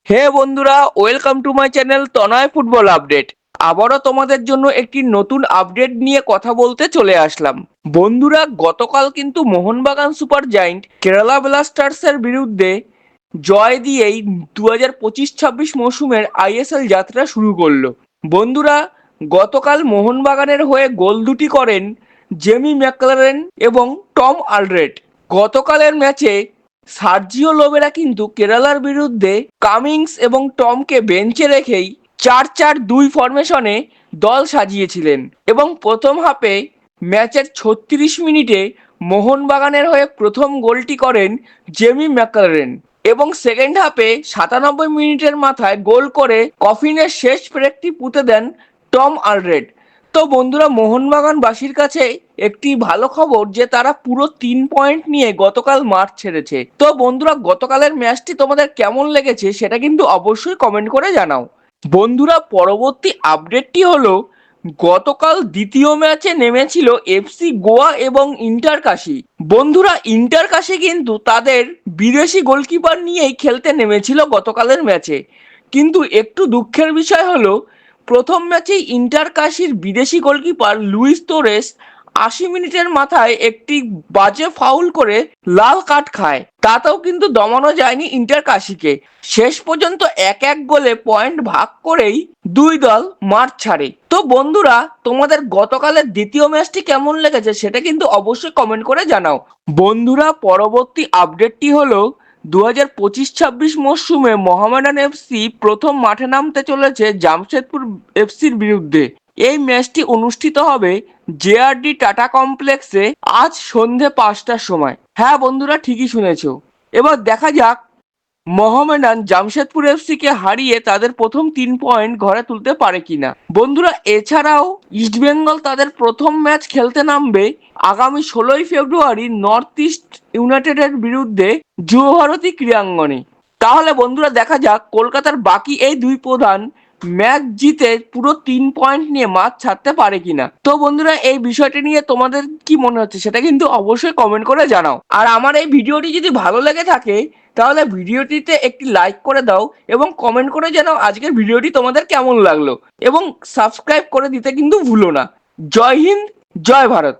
হে বন্ধুরা, welcome to my channel Tanay football update. আবারও তোমাদের জন্য একটি নতুন আপডেট নিয়ে কথা বলতে চলে আসলাম। বন্ধুরা, গতকাল কিন্তু মোহনবাগান সুপার জায়েন্ট কেরালা ব্লাস্টার্সের বিরুদ্ধে জয় দিয়েই 2025-26 মৌসুমের আইএসএল যাত্রা শুরু করলো। বন্ধুরা, গতকাল মোহনবাগানের হয়ে গোল দুটি করেন জেমি ম্যাকলারেন এবং টম আলড্রেট। গতকালের ম্যাচে সার্জিও লোবেরা কিন্তু কেরালার বিরুদ্ধে কামিংস এবং টমকে বেঞ্চে রেখেই 4-4-2 ফরমেশনে দল সাজিয়েছিলেন এবং প্রথম হাফে ম্যাচের 36 মিনিটে মোহনবাগানের হয়ে প্রথম গোলটি করেন জেমি ম্যাকলারেন এবং সেকেন্ড হাফে 97 মিনিটের মাথায় গোল করে কফিনের শেষ ব্রেকটি পুঁতে দেন টম আলড্রেট। তো বন্ধুরা, মোহনবাগানবাসীর কাছে একটি ভালো খবর যে তারা পুরো 3 পয়েন্ট নিয়ে গতকাল মাঠ ছেড়েছে। তো বন্ধুরা, গতকালের ম্যাচটি তোমাদের কেমন লেগেছে সেটা কিন্তু অবশ্যই কমেন্ট করে জানাও। বন্ধুরা, পরবর্তী আপডেটটি হলো গতকাল দ্বিতীয় ম্যাচে নেমেছিল এফসি গোয়া এবং ইন্টার কাশি। বন্ধুরা, ইন্টার কাশি কিন্তু তাদের বিদেশি গোলকিপার নিয়েই খেলতে নেমেছিল গতকালের ম্যাচে, কিন্তু একটু দুঃখের বিষয় হলো প্রথম ম্যাচেই ইন্টার কাশির বিদেশি গোলকিপার লুইস তোরেস 80 মিনিটের মাথায় একটি বাজে ফাউল করে লাল কার্ড খায়। তাতেও কিন্তু দমানো যায়নি ইন্টার কাশিকে। শেষ পর্যন্ত 1-1 গোলে পয়েন্ট ভাগ করেই দুই দল মাঠ ছাড়ে। তো বন্ধুরা, তোমাদের গতকালের দ্বিতীয় ম্যাচটি কেমন লেগেছে সেটা কিন্তু অবশ্যই কমেন্ট করে জানাও। বন্ধুরা, পরবর্তী আপডেটটি হলো 2025-26 মরশুমে মোহামেডান এফসি প্রথম মাঠে নামতে চলেছে জামশেদপুর এফসির বিরুদ্ধে। এই ম্যাচটি অনুষ্ঠিত হবে জেআরডি টাটা কমপ্লেক্সে আজ সন্ধে 5টার সময়। হ্যাঁ বন্ধুরা, ঠিকই শুনেছো। এবার দেখা যাক মোহামেডান জামশেদপুর এফসিকে হারিয়ে তাদের প্রথম 3 পয়েন্ট ঘরে তুলতে পারে কিনা। বন্ধুরা, এছাড়াও ইস্টবেঙ্গল তাদের প্রথম ম্যাচ খেলতে নামবে আগামী 16ই ফেব্রুয়ারি নর্থ ইস্ট ইউনাইটেডের বিরুদ্ধে যুবভারতী ক্রীড়াঙ্গনে। তাহলে বন্ধুরা, দেখা যাক কলকাতার বাকি এই দুই প্রধান ম্যাচ জিতে পুরো 3 পয়েন্ট নিয়ে মাঠ ছাড়তে পারে কিনা। তো বন্ধুরা, এই বিষয়টি নিয়ে তোমাদের কি মনে হচ্ছে সেটা কিন্তু অবশ্যই কমেন্ট করে জানাও। আর আমার এই ভিডিওটি যদি ভালো লেগে থাকে তাহলে ভিডিওটিতে একটি লাইক করে দাও এবং কমেন্ট করে জানাও আজকের ভিডিওটি তোমাদের কেমন লাগলো এবং সাবস্ক্রাইব করে দিতে কিন্তু ভুলো না। জয় হিন্দ, জয় ভারত।